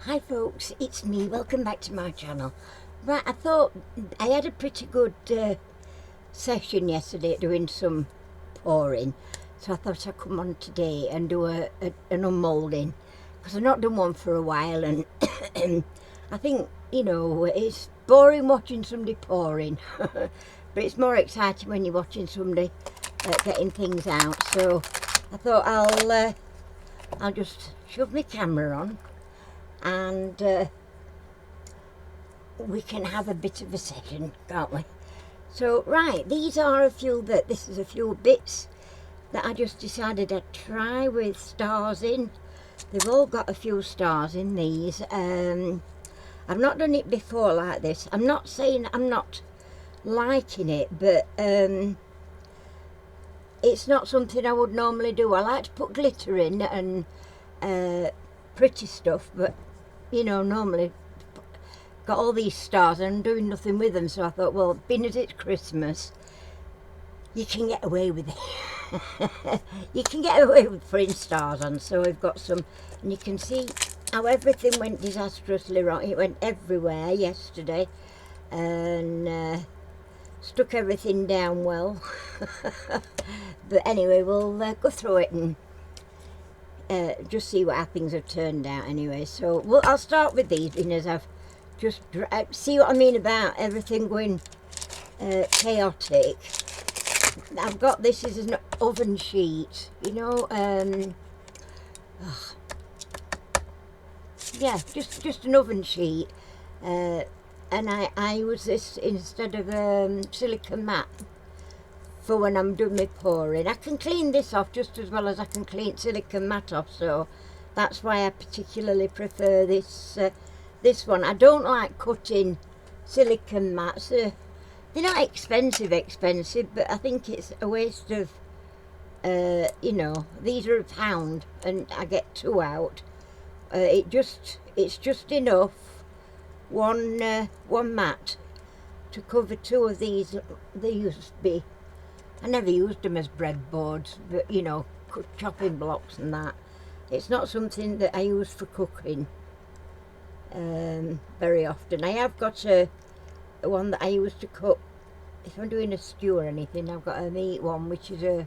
Hi folks, it's me. Welcome back to my channel. Right, I thought I had a pretty good session yesterday doing some pouring, so I thought I'd come on today and do an unmoulding, because I've not done one for a while, and I think, you know, it's boring watching somebody pouring but it's more exciting when you're watching somebody getting things out. So I thought I'll just shove my camera on and we can have a bit of a session, can't we? So right, this is a few bits that I just decided I'd try with stars in. They've all got a few stars in these. I've not done it before like this. I'm not saying I'm not liking it, but it's not something I would normally do. I like to put glitter in and pretty stuff, but you know, normally got all these stars and I'm doing nothing with them, so I thought, well, being as it's Christmas, you can get away with it. You can get away with putting stars on. So we've got some, and you can see how everything went disastrously wrong. It went everywhere yesterday and stuck everything down well. But anyway, we'll go through it and just see what how things have turned out anyway. So I'll start with these, because I've just see what I mean about everything going chaotic. I've got this as an oven sheet, you know, yeah, just an oven sheet, and I use this instead of silicone mat for when I'm doing my pouring. I can clean this off just as well as I can clean silicone mat off, so that's why I particularly prefer this this one. I don't like cutting silicone mats. They're not expensive, but I think it's a waste of, you know, these are £1 and I get 2 out. It's just enough, one mat to cover 2 of these. They used to be, I never used them as breadboards, but you know, chopping blocks and that. It's not something that I use for cooking very often. I have got a one that I use to cut if I'm doing a stew or anything. I've got a meat one, which is it's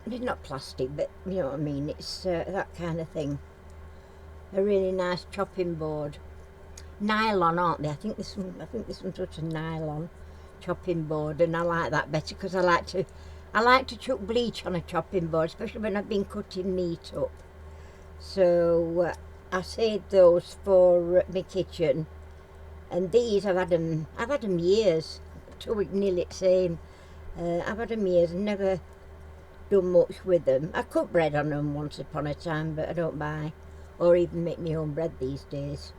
not plastic, but you know what I mean. It's that kind of thing. A really nice chopping board. Nylon, aren't they? I think this one's sort of nylon chopping board, and I like that better because I like to chuck bleach on a chopping board, especially when I've been cutting meat up. So I saved those for my kitchen, and these I've had them years. Nearly the same. I've had them years and never done much with them. I cut bread on them once upon a time, but I don't buy or even make my own bread these days.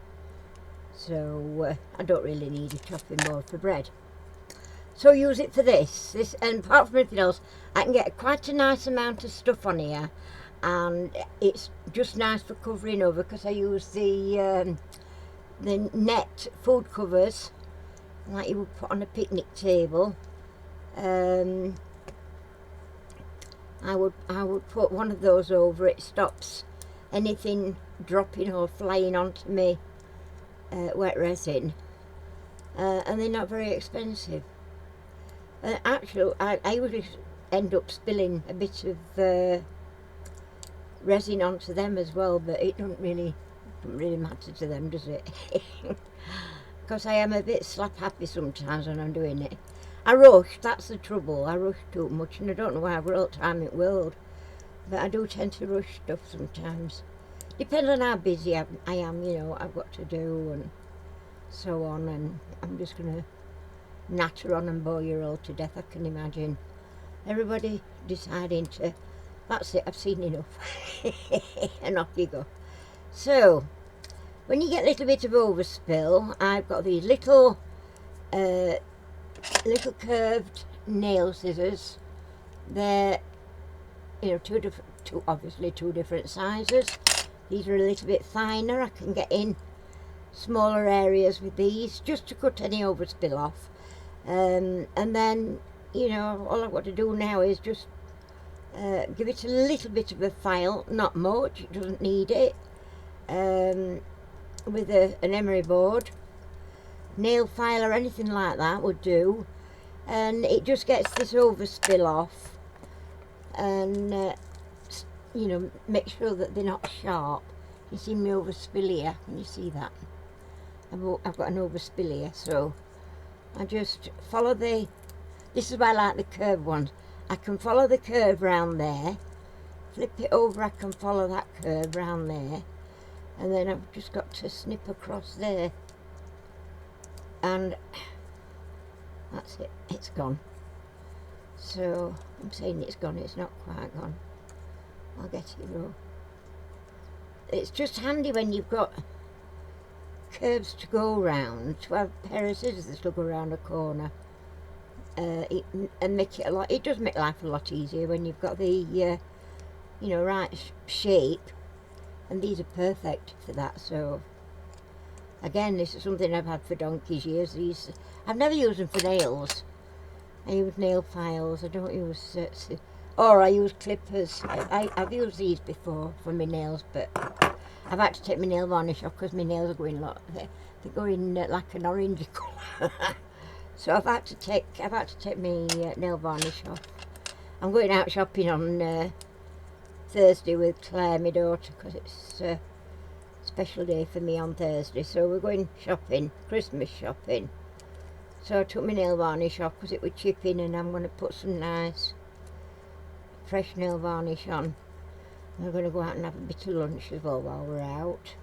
So I don't really need a chopping board for bread. So use it for this, and apart from anything else, I can get quite a nice amount of stuff on here, and it's just nice for covering over, because I use the net food covers like you would put on a picnic table. I would put one of those over. It stops anything dropping or flying onto me wet resin, and they're not very expensive. Actually, I usually end up spilling a bit of resin onto them as well, but it doesn't really matter to them, does it? Because I am a bit slap happy sometimes when I'm doing it. I rush, that's the trouble. I rush too much, and I don't know why I've got all the time in the world, but I do tend to rush stuff sometimes. Depends on how busy I am, you know, what I've got to do and so on, and I'm just going to natter on and bore you all to death, I can imagine. Everybody deciding to, that's it, I've seen enough. And off you go. So, when you get a little bit of overspill, I've got these little curved nail scissors. They're, you know, obviously two different sizes. These are a little bit finer. I can get in smaller areas with these, just to cut any overspill off. And then, you know, all I've got to do now is just Give it a little bit of a file, not much, it doesn't need it, with an emery board, nail file or anything like that would do, and it just gets this overspill off, and you know, make sure that they're not sharp. You see me overspill here, can you see that? I've got an overspill here, so I just follow this is why I like the curved ones. I can follow the curve round there, flip it over, I can follow that curve round there, and then I've just got to snip across there, and that's it, it's gone. So I'm saying it's gone, it's not quite gone. I'll get it though. It's just handy when you've got curves to go round, to have a pair of scissors that'll go around a corner, and make it a lot. It does make life a lot easier when you've got the you know, right shape, and these are perfect for that. So again, this is something I've had for donkey's years. These I've never used them for nails. I use nail files. I don't use or I use clippers. I've used these before for my nails, but I've had to take my nail varnish off because my nails are going they're going like an orangey colour. So I've had to take my nail varnish off. I'm going out shopping on Thursday with Claire, my daughter, because it's a special day for me on Thursday. So we're going shopping, Christmas shopping. So I took my nail varnish off because it was chipping, and I'm going to put some nice fresh nail varnish on. We're going to go out and have a bit of lunch as well while we're out.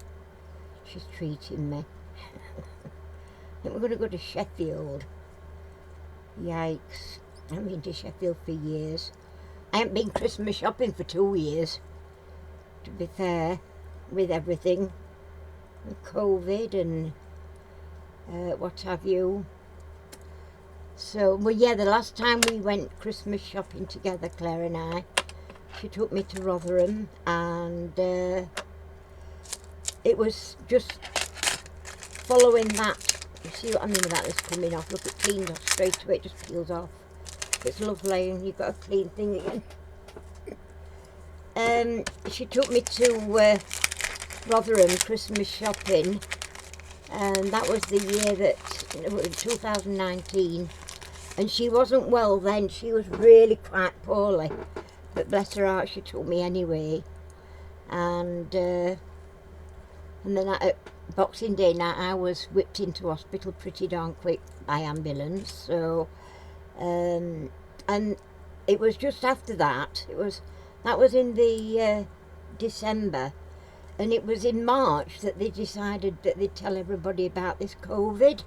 She's treating me. I think we're going to go to Sheffield. Yikes. I haven't been to Sheffield for years. I haven't been Christmas shopping for 2 years, to be fair, with everything. With COVID and what have you. So, well, yeah, the last time we went Christmas shopping together, Claire and I, she took me to Rotherham, and it was just following that. You see what I mean about this coming off? Look, it cleans off straight away, it just peels off. It's lovely, and you've got a clean thing again. She took me to Rotherham Christmas shopping, and that was the year that, it was 2019, and she wasn't well then. She was really quite poorly, but bless her heart, she took me anyway. And then at Boxing Day night, I was whipped into hospital pretty darn quick by ambulance. So, and it was just after that. That was in the December, and it was in March that they decided that they'd tell everybody about this COVID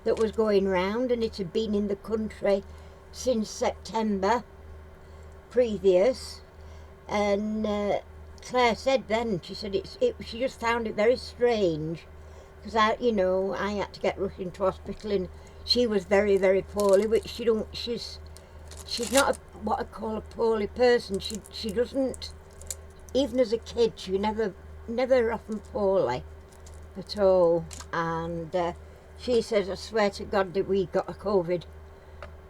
that was going round, and it had been in the country since September previous. And Claire said then, she said she just found it very strange, because I had to get rushed into hospital, and she was very, very poorly, which she's not what I call a poorly person. She doesn't, even as a kid, she never often poorly at all. And she says, I swear to God that we got a COVID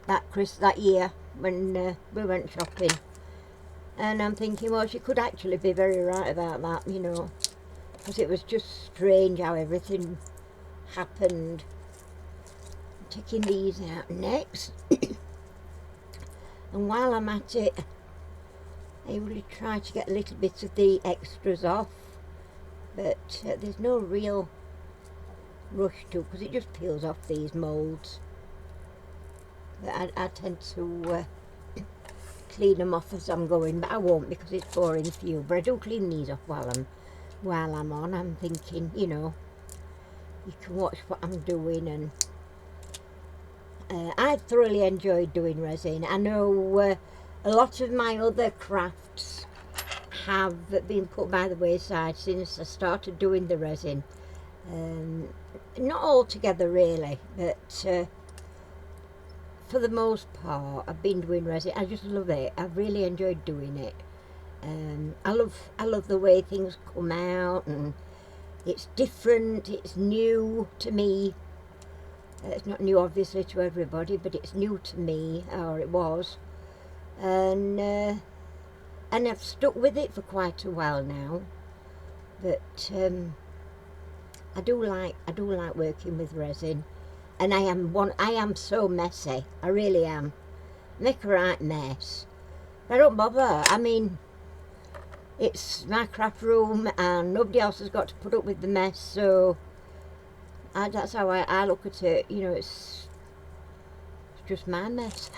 that year when we went shopping. And I'm thinking, well, she could actually be very right about that, because it was just strange how everything happened. I'm taking these out next. And while I'm at it, I really try to get a little bit of the extras off, but there's no real rush to, because it just peels off these moulds. But I tend to clean them off as I'm going, but I won't, because it's boring for you. But I do clean these off while I'm on. I'm thinking, you can watch what I'm doing, and I thoroughly enjoyed doing resin. I know a lot of my other crafts have been put by the wayside since I started doing the resin. Not all together really, but for the most part I've been doing resin. I just love it. I've really enjoyed doing it. I love the way things come out, and it's different, it's new to me. It's not new obviously to everybody, but it's new to me, or it was. And and I've stuck with it for quite a while now. But I do like working with resin, and I am so messy. I really am. Make a right mess. I don't bother. I mean, it's my craft room, and nobody else has got to put up with the mess. So that's how I look at it. You know, it's just my mess,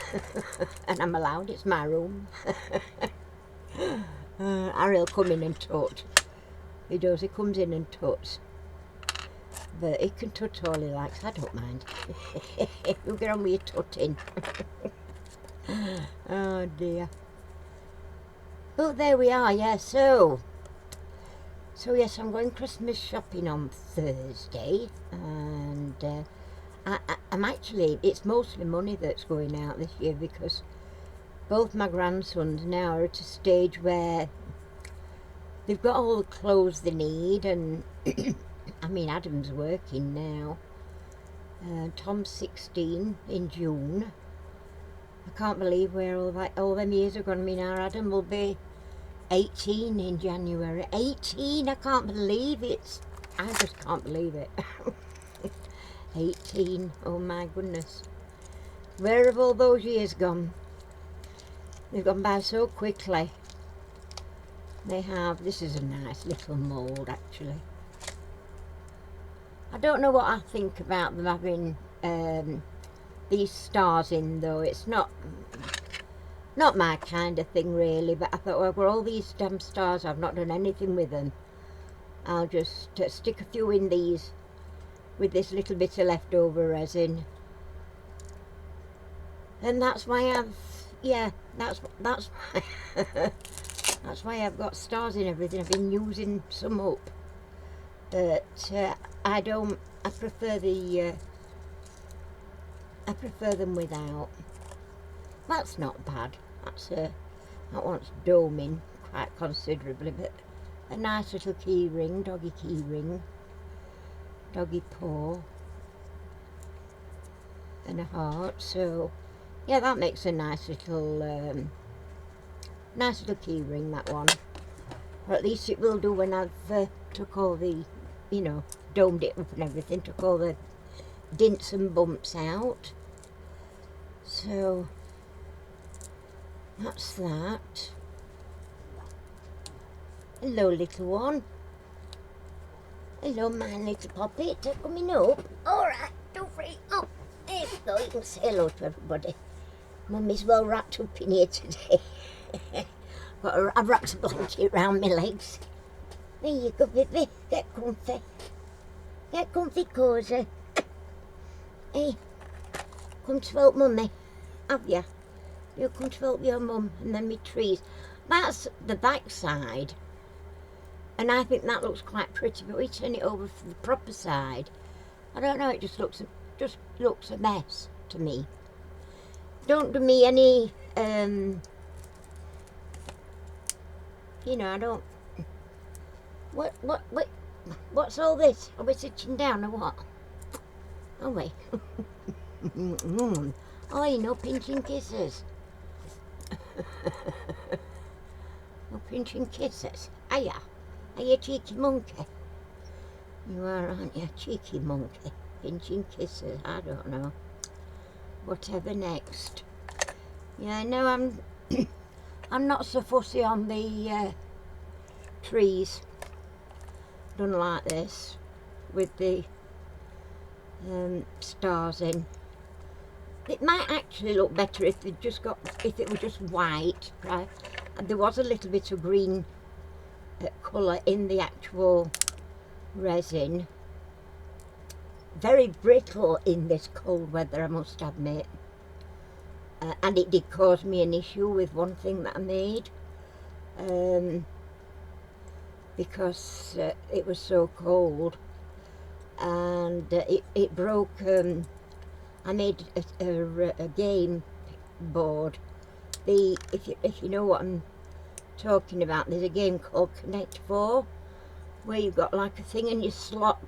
and I'm allowed. It's my room. Ariel come in and tut. He does. He comes in and tuts. But he can tut all he likes. I don't mind. You get on with your tutting. Oh dear. But there we are. Yeah. So yes, I'm going Christmas shopping on Thursday, and I'm actually, it's mostly money that's going out this year, because both my grandsons now are at a stage where they've got all the clothes they need, and I mean, Adam's working now. Tom's 16 in June. I can't believe where all them years are gone. I mean, our Adam will be 18 in January. 18! I can't believe it. I just can't believe it. 18. Oh my goodness. Where have all those years gone? They've gone by so quickly. They have. This is a nice little mould, actually. I don't know what I think about them having these stars in, though. It's not my kind of thing, really. But I thought, well, for all these damn stars, I've not done anything with them. I'll just stick a few in these with this little bit of leftover resin. And that's why that's why that's why I've got stars in everything. I've been using some up, but I prefer them without. That's not bad. That wants doming quite considerably, but a nice little key ring, doggy paw, and a heart. So yeah, that makes a nice little key ring, that one. Or at least it will do when I've took all the, you know, domed it up and everything, took all the dints and bumps out. So that's that. Hello, little one. Hello, my little puppet. Coming up. Alright, don't freak. Oh, there you go. You can say hello to everybody. Mummy's well wrapped up in here today. I've wrapped a blanket round my legs. There you go, baby. Get comfy. Get comfy, cosy. Hey, come to help Mummy. Have ya? You come to help your mum, and then me trees. That's the back side, and I think that looks quite pretty. But we turn it over for the proper side. I don't know. It just looks a mess to me. Don't do me any. You know, I don't. What's all this? Are we sitting down or what? Are we? Oh, you know, pinching kisses. No pinching kisses. Are you cheeky monkey? You are, aren't you? Cheeky monkey. Pinching kisses. I don't know. Whatever next. Yeah, no, I'm not so fussy on the trees. Done like this with the stars in. It might actually look better if it were just white, right? And there was a little bit of green colour in the actual resin. Very brittle in this cold weather, I must admit. And it did cause me an issue with one thing that I made, because it was so cold, and it broke. I made a game board. If you know what I'm talking about, there's a game called Connect 4, where you've got like a thing and you slot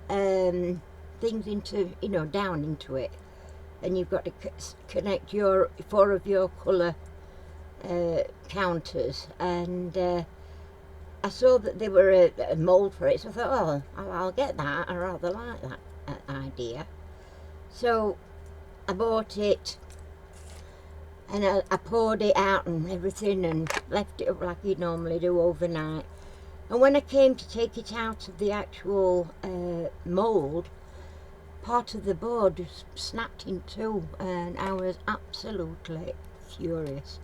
things into, you know, down into it, and you've got to connect 4 of your colour counters, and I saw that they were a mould for it, so I thought, oh, I'll get that. I rather like that idea. So I bought it, and I poured it out and everything, and left it up like you normally do overnight. And when I came to take it out of the actual mould, part of the board just snapped in two, and I was absolutely furious.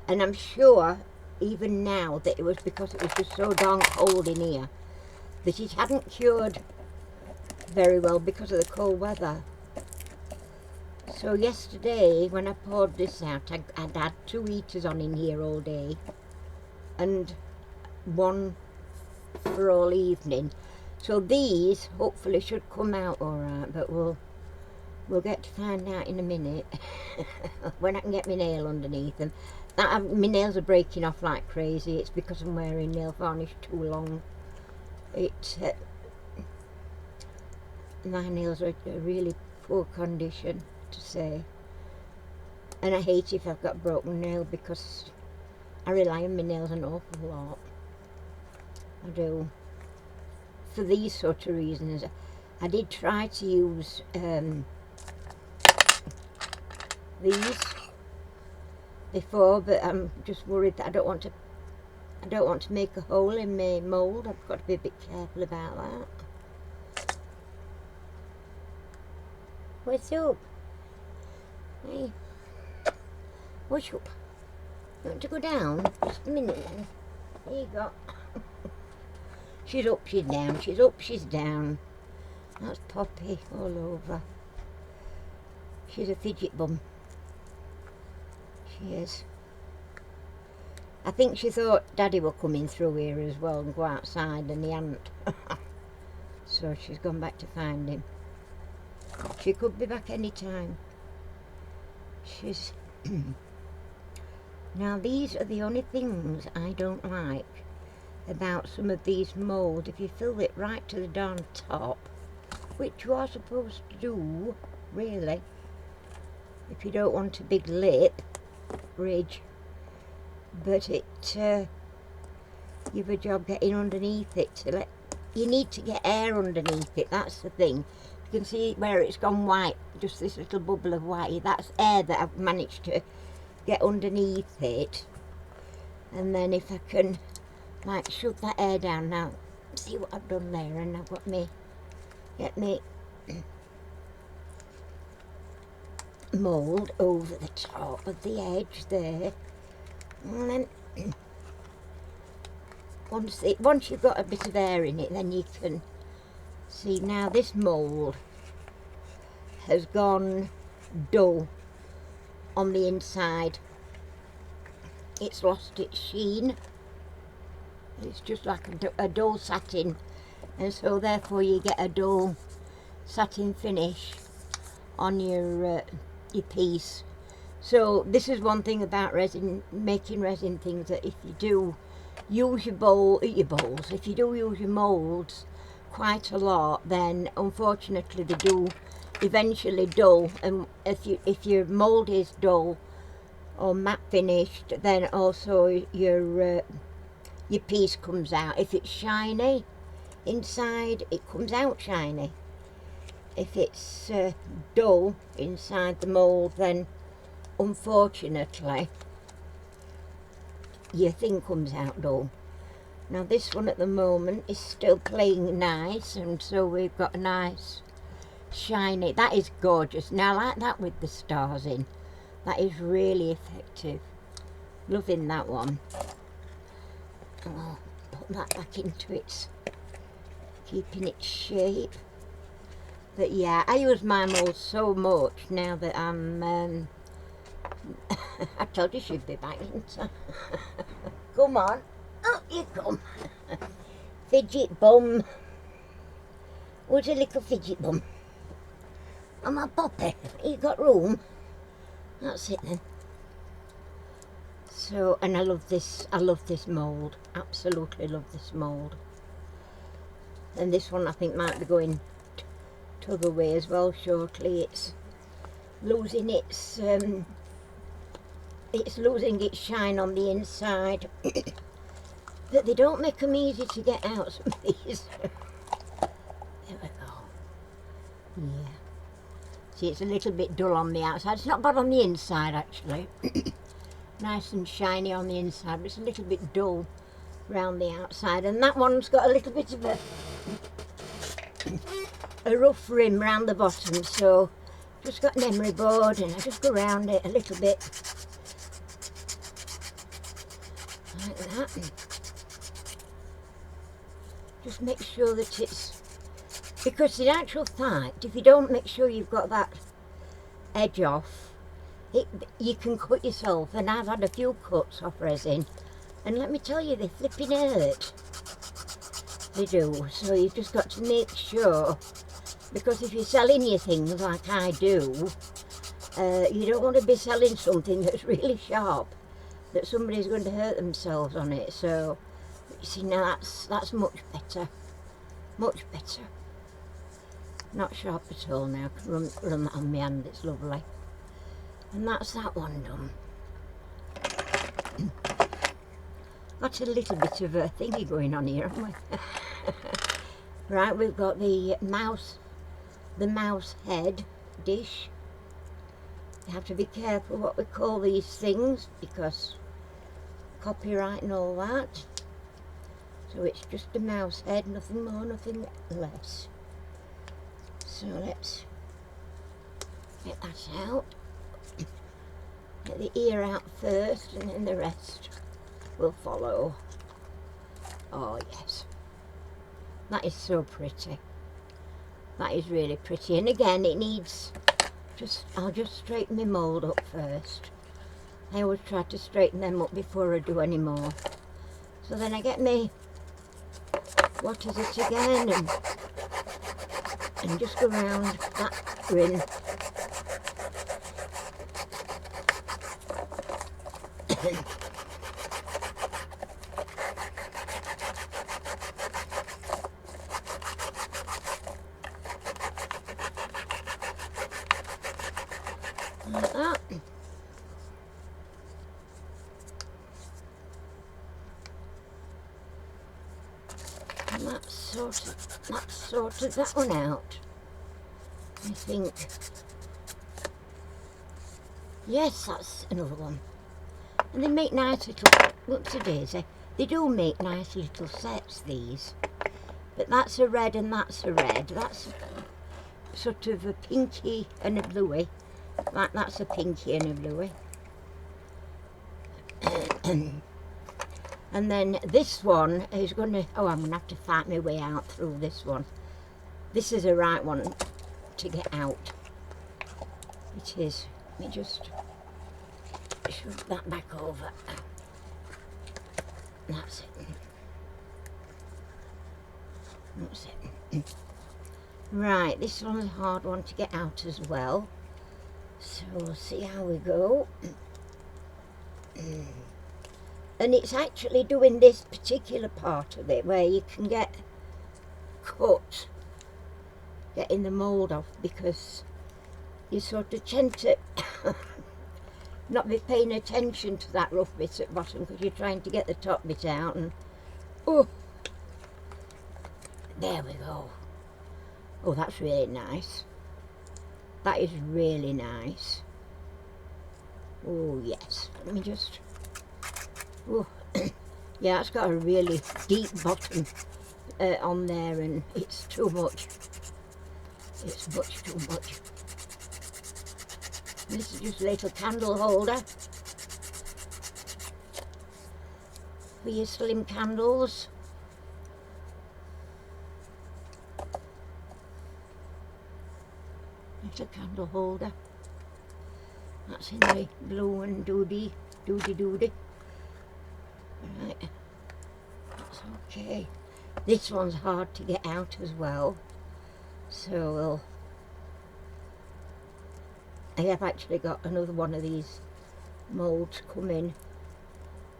And I'm sure even now that it was because it was just so darn cold in here that it hadn't cured very well because of the cold weather. So yesterday when I poured this out, I'd had 2 heaters on in here all day and one for all evening. So these hopefully should come out alright, but we'll get to find out in a minute when I can get my nail underneath them. My nails are breaking off like crazy. It's because I'm wearing nail varnish too long. My nails are in really poor condition, to say. And I hate if I've got a broken nail because I rely on my nails an awful lot. I do. For these sort of reasons. I did try to use these before, but I'm just worried that I don't want to make a hole in my mould. I've got to be a bit careful about that. What's up? Hey, what's up? You want to go down? Just a minute then. There you go. She's up, she's down, she's up, she's down. That's Poppy all over. She's a fidget bum. She is. I think she thought Daddy were coming through here as well and go outside, and he hadn't. So she's gone back to find him. She could be back any time. She's... Now these are the only things I don't like about some of these mould. If you fill it right to the darn top, which you are supposed to do, really, if you don't want a big lip ridge, but you've a job getting underneath it to you need to get air underneath it. That's the thing. You can see where it's gone white, just this little bubble of white. That's air that I've managed to get underneath it. And then if I can like shove that air down now, see what I've done there, and I've got get me mould over the top of the edge there, and then once you've got a bit of air in it, then you can see. Now this mould has gone dull on the inside. It's lost its sheen. It's just like a dull satin, and so therefore you get a dull satin finish on your piece. So this is one thing about resin, making resin things, that if you do use your bowls, if you do use your moulds quite a lot, then unfortunately they do eventually dull. And if your mould is dull or matte finished, then also your piece comes out. If it's shiny inside, it comes out shiny. If it's dull inside the mould, then unfortunately your thing comes out dull. Now this one at the moment is still playing nice, and so we've got a nice shiny. That is gorgeous. Now I like that with the stars in. That is really effective. Loving that one. I'll put that back into its, keeping its shape. But yeah, I use my mould so much now that I'm I told you she'd be back into. Come on, up you come. Fidget bum. What's a little fidget bum? I'm a Poppy. You got room? That's it then. So, and I love this mould. Absolutely love this mould. And this one I think might be going t'other way as well shortly. It's losing its it's losing its shine on the inside. But they don't make them easy to get out, some of these. There we go. Yeah. See, it's a little bit dull on the outside. It's not bad on the inside, actually. Nice and shiny on the inside, but it's a little bit dull round the outside. And that one's got a little bit of a rough rim round the bottom, so just got an emery board and I just go round it a little bit like that. Just make sure that it's, because in actual fact, if you don't make sure you've got that edge off, you can cut yourself, and I've had a few cuts off resin, and let me tell you, they flipping hurt. They do. So you've just got to make sure, because if you're selling your things like I do, you don't want to be selling something that's really sharp, that somebody's going to hurt themselves on it. So you see, now that's much better, much better. Not sharp at all now. I can run that on my hand, it's lovely. And that's that one done. Got a little bit of a thingy going on here, haven't we? Right, we've got the mouse head dish. You have to be careful what we call these things, because copyright and all that. So it's just a mouse head, nothing more, nothing less. So let's get that out. Get the ear out first, and then the rest will follow. Oh yes, that is so pretty. That is really pretty. And again, it needs I'll just straighten my mould up first. I always try to straighten them up before I do any more. So then I get me, what is it again, and just go around that rim. Like that. And that's sorted that one out, I think. Yes, that's another one. And they make nice little, whoopsie-daisy, they do make nice little sets, these. But that's a red and that's a red. That's sort of a pinky and a bluey. That's a pinky and a bluey. And then this one is going to, oh, I'm going to have to fight my way out through this one. This is the right one to get out. It is. Let me just shove that back over. That's it. That's it. Right, this one's a hard one to get out as well. So we'll see how we go. And it's actually doing this particular part of it where you can get cut, getting the mould off, because you sort of tend to not be paying attention to that rough bit at the bottom, because you're trying to get the top bit out, and oh, there we go. Oh, that's really nice. That is really nice. Oh yes, let me just, oh yeah, it's got a really deep bottom on there, and it's too much. It's much too much. This is just a little candle holder for your slim candles. Little candle holder. That's in the blue and doody. Right, that's okay. This one's hard to get out as well, so I have actually got another one of these moulds coming,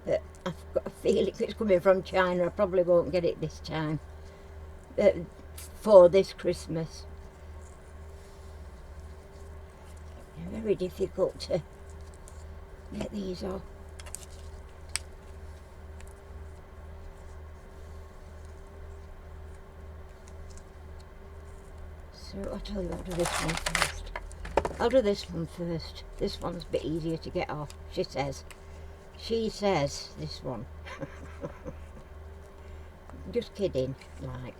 but I've got a feeling it's coming from China. I probably won't get it this time, for this Christmas. Very difficult to get these off. So I'll tell you, I'll do this one first. I'll do this one first. This one's a bit easier to get off, she says. She says, this one. Just kidding, like.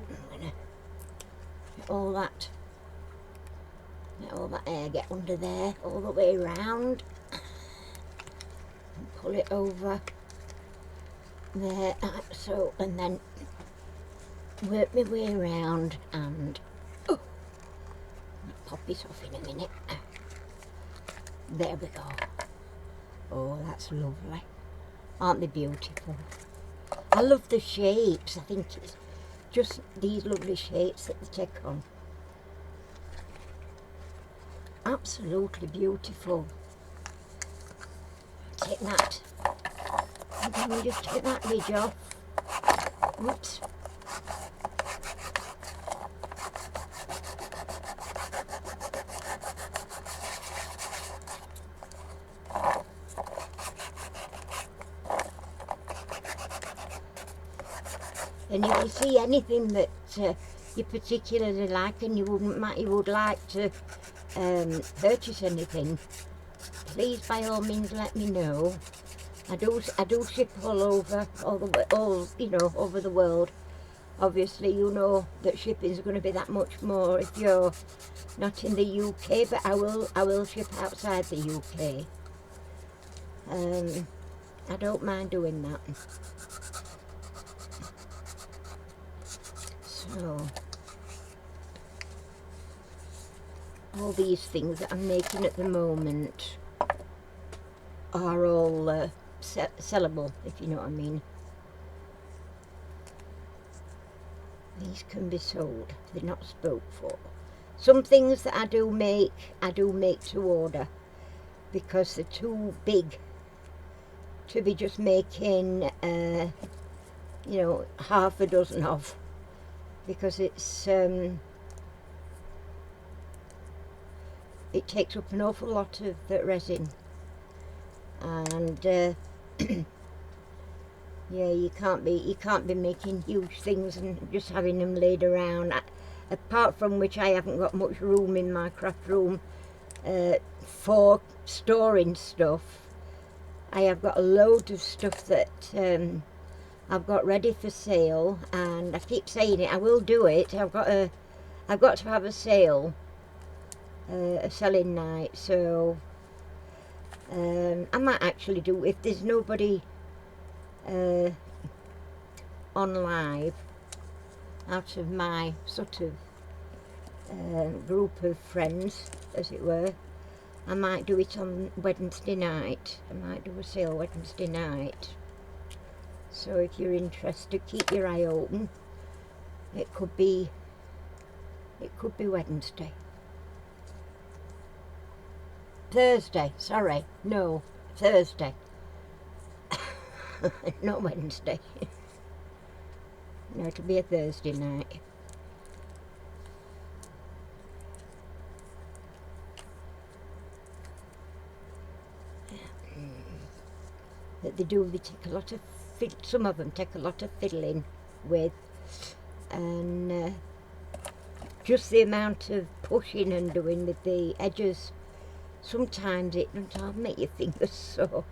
I'm gonna let all that air get under there, all the way round. And pull it over there, like so, and then work my way around and I'll pop it off in a minute. There we go. Oh, that's lovely. Aren't they beautiful? I love the shapes. I think it's just these lovely shapes that they take on. Absolutely beautiful. Take that. And then we just take that ridge off. Oops. And if you see anything that you particularly like and you would like to purchase anything, please by all means let me know. I do ship all over, over the world. Obviously, you know that shipping is going to be that much more if you're not in the UK, but I will ship outside the UK. I don't mind doing that. So, all these things that I'm making at the moment are all sellable, if you know what I mean. These can be sold, they're not spoke for. Some things that I do make to order because they're too big to be just making, half a dozen of. Because it's it takes up an awful lot of resin, and yeah, you can't be making huge things and just having them laid around. Apart from which, I haven't got much room in my craft room for storing stuff. I have got a load of stuff that I've got ready for sale, and I keep saying it, I will do it. I've got to have a sale, a selling night, so I might actually do, if there's nobody on live out of my sort of group of friends, as it were, I might do it on Wednesday night. I might do a sale Wednesday night. So if you're interested, keep your eye open. It could be Wednesday. Thursday, sorry. No, Thursday. Not Wednesday. No, it'll be a Thursday night. That they take a lot of some of them take a lot of fiddling with, and just the amount of pushing and doing with the edges, sometimes it doesn't make your fingers sore.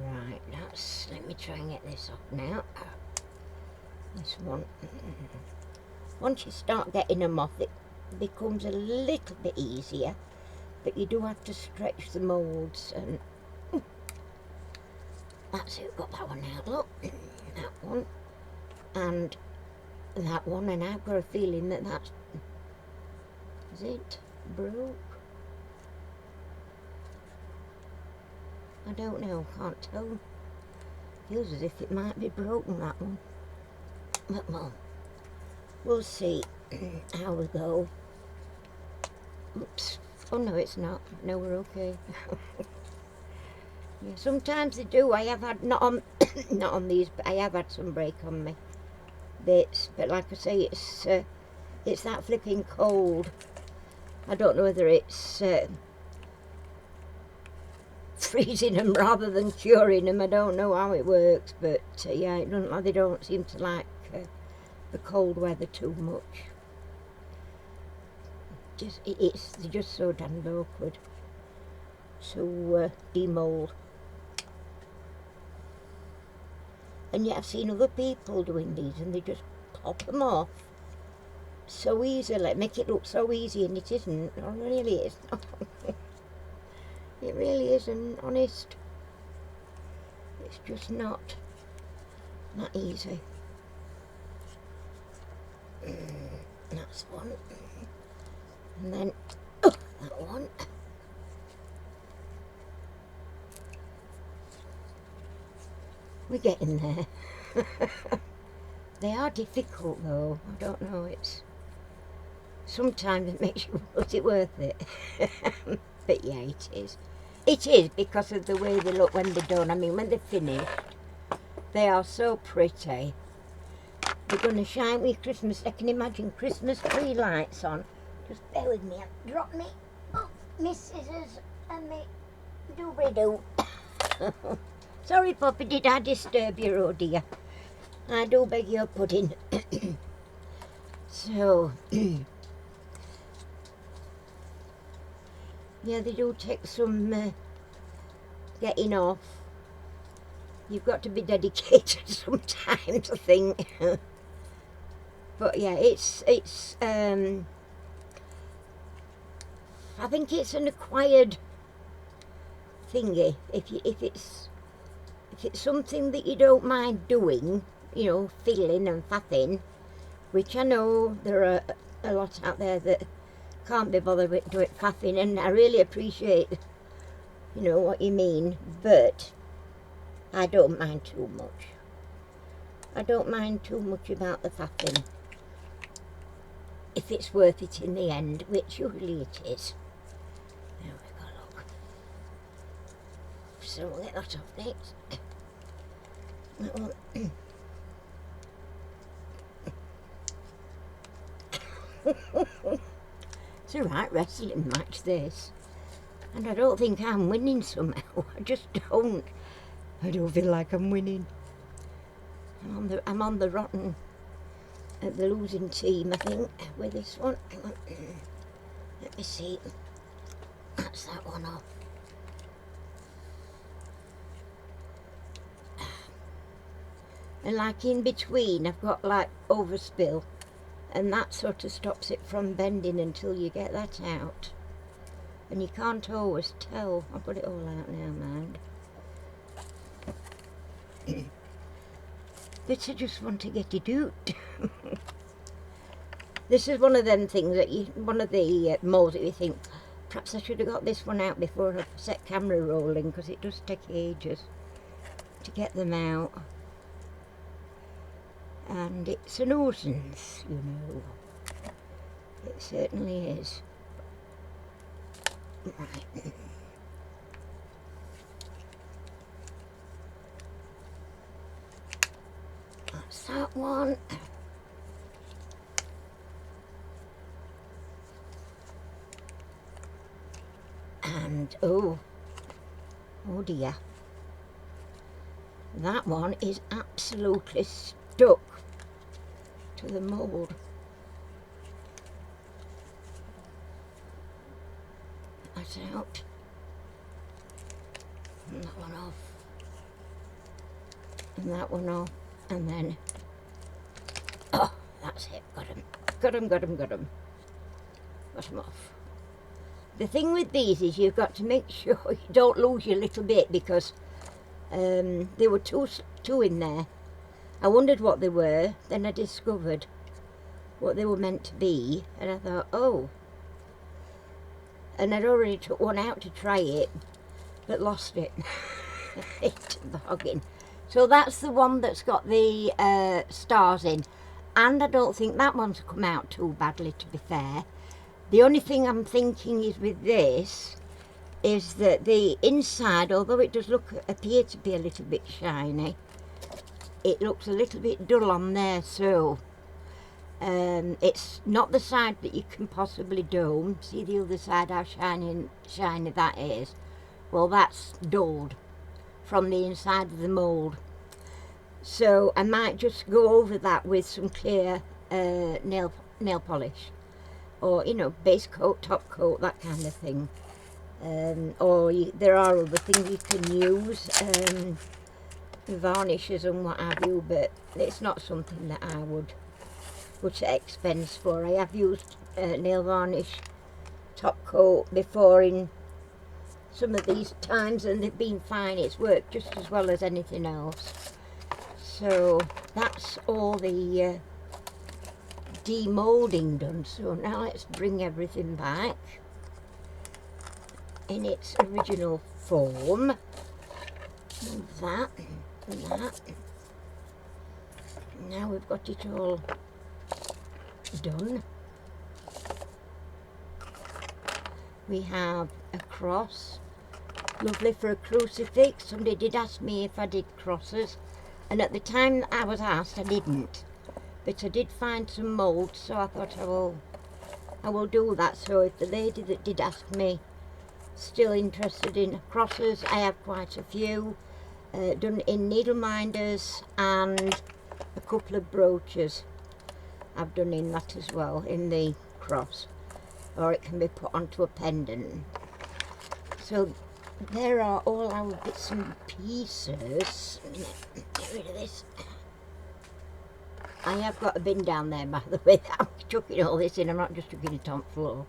Right, let me try and get this off now. This one, once you start getting them off, it becomes a little bit easier. But you do have to stretch the moulds, and that's it, got that one out, look, that one, and that one, and I've got a feeling that that's, is it broke? I don't know, can't tell. Feels as if it might be broken, that one, but well, we'll see how we go. Oops. Oh no, it's not. No, we're okay. Yeah, sometimes they do. I have had not on these, but I have had some break on me. bits, but like I say, it's that flipping cold. I don't know whether it's freezing them rather than curing them. I don't know how it works, but yeah, they don't seem to like the cold weather too much. They're just so damned awkward. So demold. And yet I've seen other people doing these and they just pop them off so easily, make it look so easy, and it isn't. It really is not. It really isn't, honest. It's just not easy. That's one. And then that one. We're getting there. They are difficult though. I don't know, sometimes it makes you, is it worth it? But yeah, it is. It is, because of the way they look when they're done. I mean, when they're finished, they are so pretty. They're going to shine with Christmas. I can imagine Christmas tree lights on. Just bear with me. I dropped me. Oh, my scissors and me doobly-doo. Sorry, Poppy, did I disturb you, oh dear? I do beg your pudding. So, yeah, they do take some getting off. You've got to be dedicated sometimes, I think. But yeah, I think it's an acquired thingy. If it's something that you don't mind doing, you know, fiddling and faffing, which I know there are a lot out there that can't be bothered with doing faffing, and I really appreciate, you know, what you mean, but I don't mind too much. I don't mind too much about the faffing, if it's worth it in the end, which usually it is. There we go, look. So we'll get that off next. That one. It's a right wrestling match, this. And I don't think I'm winning somehow. I just don't. I don't feel like I'm winning. I'm on the rotten, the losing team, I think, with this one. Let me see. That's that one off. And like in between, I've got like overspill, and that sort of stops it from bending until you get that out. And you can't always tell. I'll put it all out now, mind. But I just want to get it out. This is one of them things that one of the molds that you think, perhaps I should have got this one out before I set camera rolling, because it does take ages to get them out. And it's a nuisance, you know. It certainly is. Right. That's that one. And oh dear, that one is absolutely stuck to the mould. That's out. And that one off. And that one off. And then, oh, that's it. Got him. Got him, got him, got him. Got him off. The thing with these is you've got to make sure you don't lose your little bit, because there were two in there. I wondered what they were, then I discovered what they were meant to be, and I thought, oh. And I'd already took one out to try it, but lost it. It's bargain. So that's the one that's got the stars in, and I don't think that one's come out too badly, to be fair. The only thing I'm thinking is with this is that the inside, although it does appear to be a little bit shiny, it looks a little bit dull on there, so it's not the side that you can possibly do. See the other side, how shiny that is? Well, that's dulled from the inside of the mould. So I might just go over that with some clear nail polish, or, you know, base coat, top coat, that kind of thing. There are other things you can use, varnishes and what have you, but it's not something that I would put expense for. I have used nail varnish top coat before in some of these times, and they've been fine. It's worked just as well as anything else. So that's all the demoulding done. So now let's bring everything back in its original form. And that and that. Now we've got it all done. We have a cross, lovely for a crucifix. Somebody did ask me if I did crosses, and at the time that I was asked, I didn't, but I did find some mould, so I thought I will do that. So if the lady that did ask me still interested in crosses, I have quite a few done in needle minders, and a couple of brooches I've done in that as well, in the cross, or it can be put onto a pendant. So there are all our bits and pieces. Get rid of this. I have got a bin down there, by the way, that I'm chucking all this in. I'm not just chucking it on the floor.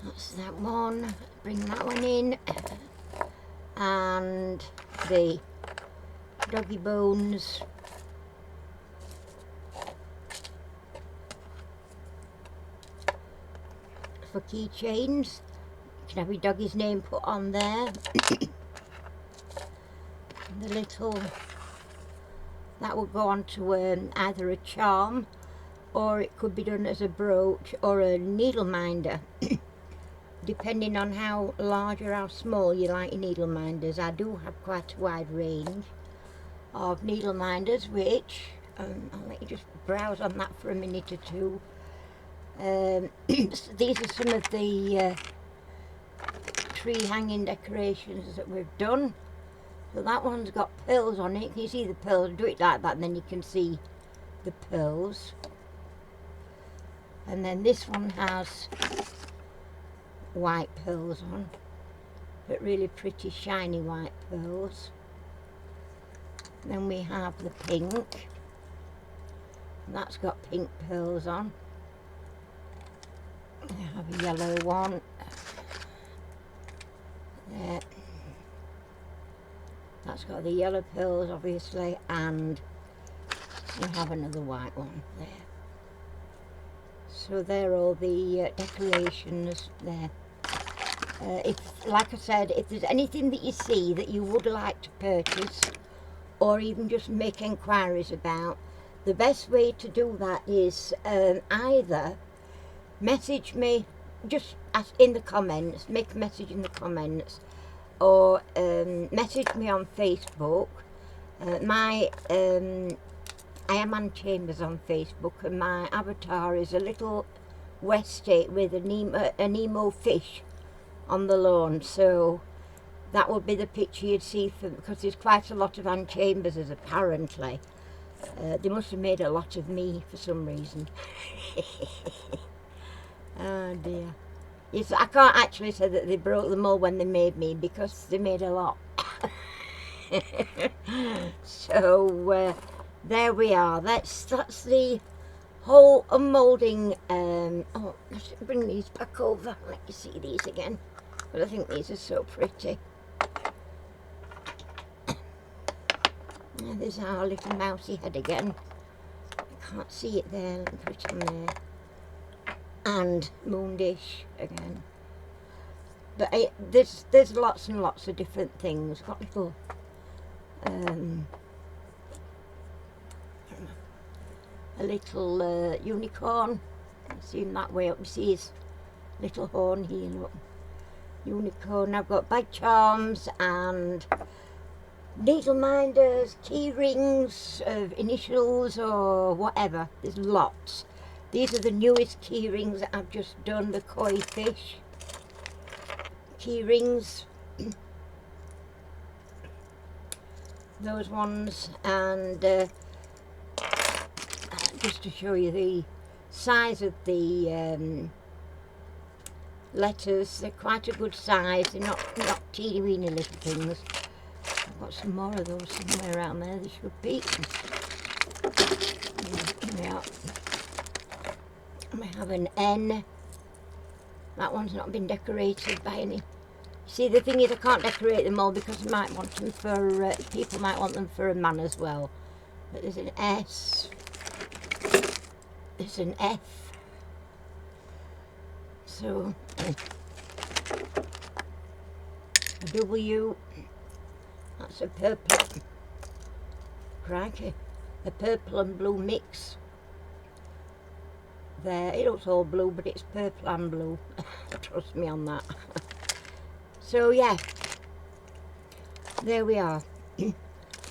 That's that one. Bring that one in. And the doggy bones. For keychains. You can have your doggy's name put on there. The little, that will go on to either a charm, or it could be done as a brooch or a needle minder. Depending on how large or how small you like your needle minders. I do have quite a wide range of needle minders, which I'll let you just browse on that for a minute or two. These are some of the tree hanging decorations that we've done. So that one's got pearls on it. Can you see the pearls? Do it like that and then you can see the pearls. And then this one has white pearls on, but really pretty shiny white pearls. Then we have the pink, and that's got pink pearls on. I have a yellow one there. That's got the yellow pearls, obviously, and we have another white one there. So they're all the decorations there. If, like I said, if there's anything that you see that you would like to purchase, or even just make inquiries about, the best way to do that is either message me just in the comments, make a message in the comments, or message me on Facebook. I am Ann Chambers on Facebook, and my avatar is a little Westie with an emo fish on the lawn. So that would be the picture you'd see, because there's quite a lot of Ann Chamberses apparently. They must have made a lot of me for some reason. Oh dear. Yes, I can't actually say that they broke them all when they made me, because they made a lot. So there we are. That's the whole unmoulding. Oh, let's bring these back over. Let you see these again. But I think these are so pretty. And there's our little mousy head again. I can't see it there. Let me put it on there. And moon dish again. But there's lots and lots of different things. Got little a little unicorn. See him that way up. You see his little horn here. Look, unicorn. I've got bag charms and needle minders, key rings of initials or whatever. There's lots. These are the newest key rings that I've just done, the koi fish key rings. Those ones, and just to show you the size of the letters, they're quite a good size. They're not teeny weeny little things. I've got some more of those somewhere around there. They should be. Yeah. We have an N. That one's not been decorated by any. See, the thing is, I can't decorate them all because I might want them for people might want them for a man as well. But there's an S. There's an F. So a W. That's a purple. Crikey, a purple and blue mix. There, it looks all blue, but it's purple and blue. Trust me on that. So yeah, there we are.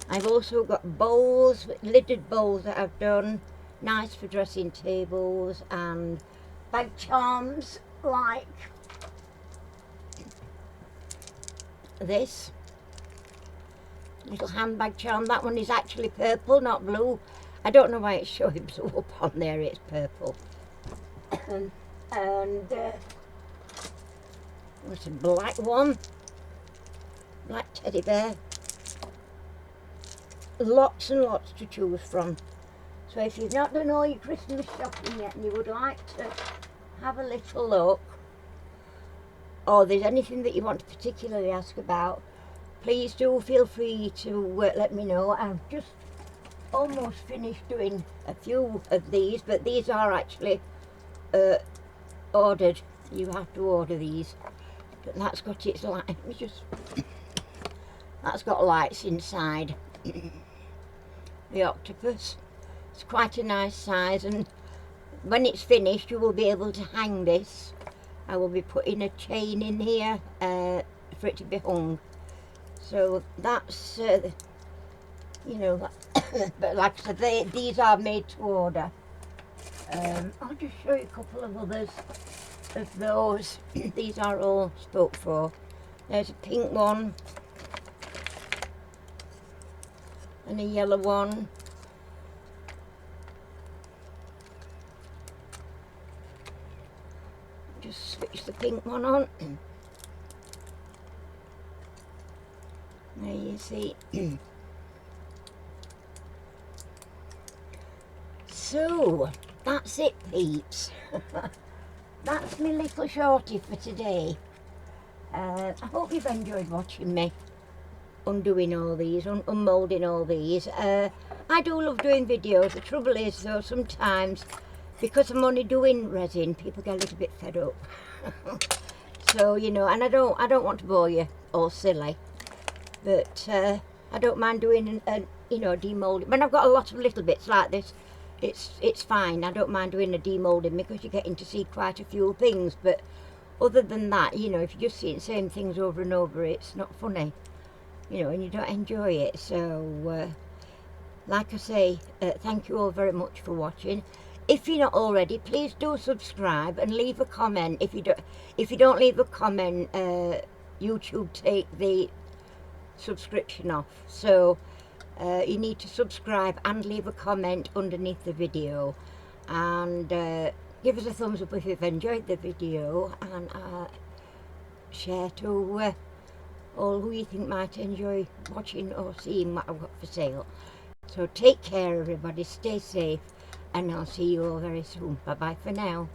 I've also got bowls, lidded bowls that I've done, nice for dressing tables, and bag charms like this little handbag charm. That one is actually purple, not blue. I don't know why it's showing blue up on there, it's purple. And there's a black one, black teddy bear. Lots and lots to choose from. So if you've not done all your Christmas shopping yet and you would like to have a little look, or there's anything that you want to particularly ask about, please do feel free to let me know. I've just almost finished doing a few of these, but these are actually ordered. You have to order these. But that's got its light. Let me just. That's got lights inside. The octopus. It's quite a nice size, and when it's finished, you will be able to hang this. I will be putting a chain in here for it to be hung. So that's, you know, but like I said, these are made to order. I'll just show you a couple of others of those. These are all spoke for. There's a pink one and a yellow one. Just switch the pink one on. There you see. So that's it, peeps. That's my little shorty for today. I hope you've enjoyed watching me undoing all these, unmoulding all these. I do love doing videos. The trouble is though, sometimes because I'm only doing resin, people get a little bit fed up. So, you know, and I don't want to bore you all silly, but I don't mind doing you know, demoulding. When I've got a lot of little bits like this, it's fine. I don't mind doing a demoulding because you're getting to see quite a few things. But other than that, you know, if you're just seeing the same things over and over, it's not funny, you know, and you don't enjoy it. So like I say, thank you all very much for watching. If you're not already, please do subscribe and leave a comment. If you don't leave a comment, YouTube take the subscription off. So you need to subscribe and leave a comment underneath the video, and give us a thumbs up if you've enjoyed the video, and share to all who you think might enjoy watching or seeing what I've got for sale. So take care everybody, stay safe, and I'll see you all very soon. Bye bye for now.